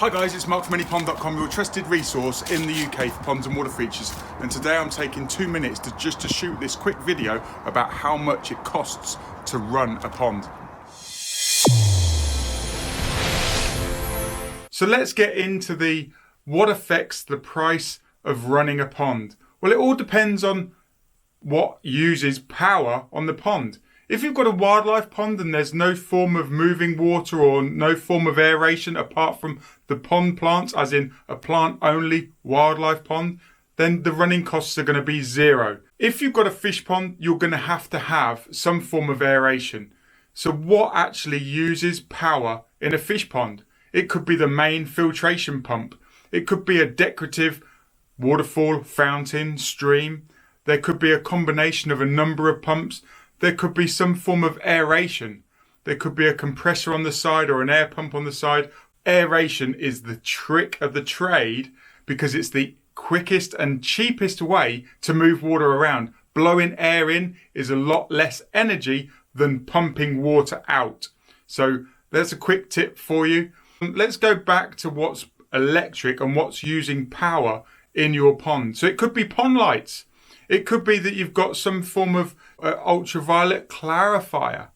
Hi guys, it's Mark from anypond.com, your trusted resource in the UK for ponds and water features. And today I'm taking 2 minutes to shoot this quick video about how much it costs to run a pond. So let's get into what affects the price of running a pond. Well, it all depends on what uses power on the pond. If you've got a wildlife pond and there's no form of moving water or no form of aeration apart from the pond plants, as in a plant-only wildlife pond, then the running costs are going to be zero. If you've got a fish pond, you're going to have some form of aeration. So what actually uses power in a fish pond? It could be the main filtration pump. It could be a decorative waterfall, fountain, stream. There could be a combination of a number of pumps. There could be some form of aeration. There could be a compressor on the side or an air pump on the side. Aeration is the trick of the trade because it's the quickest and cheapest way to move water around. Blowing air in is a lot less energy than pumping water out. So that's a quick tip for you. Let's go back to what's electric and what's using power in your pond. So it could be pond lights. It could be that you've got some form of ultraviolet clarifier.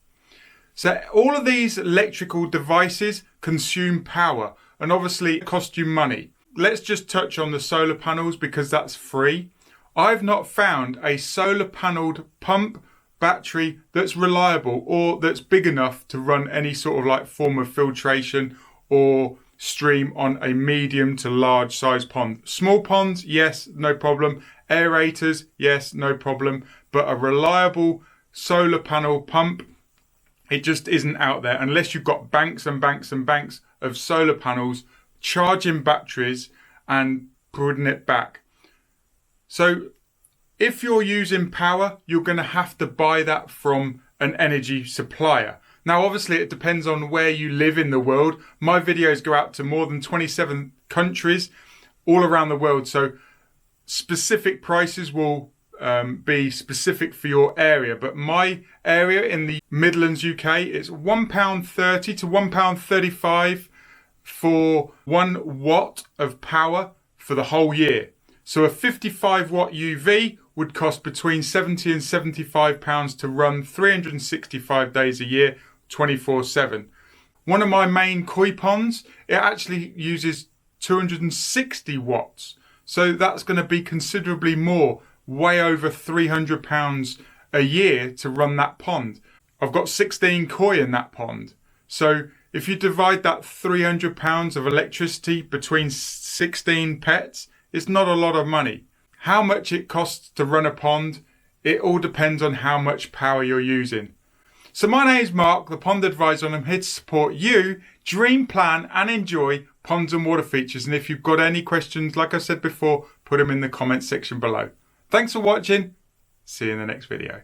So all of these electrical devices consume power and obviously cost you money. Let's just touch on the solar panels because that's free. I've not found a solar panelled pump battery that's reliable or that's big enough to run any sort of like form of filtration or stream on a medium to large size pond. Small ponds, yes, no problem. Aerators, yes, no problem. But a reliable solar panel pump, it just isn't out there unless you've got banks and banks and banks of solar panels charging batteries and putting it back. So if you're using power, you're going to have to buy that from an energy supplier. Now, obviously, it depends on where you live in the world. My videos go out to more than 27 countries all around the world. So specific prices will be specific for your area. But my area in the Midlands, UK, it's £1.30 to £1.35 for 1 watt of power for the whole year. So a 55 watt UV would cost between £70 and £75 to run 365 days a year, 24/7. One of my main koi ponds, it actually uses 260 watts. So that's going to be considerably more, way over £300 a year to run that pond. I've got 16 koi in that pond. So if you divide that £300 of electricity between 16 pets, it's not a lot of money. How much it costs to run a pond, it all depends on how much power you're using. So my name is Mark, the Pond Advisor, and I'm here to support you dream, plan and enjoy ponds and water features. And if you've got any questions, like I said before, put them in the comment section below. Thanks for watching. See you in the next video.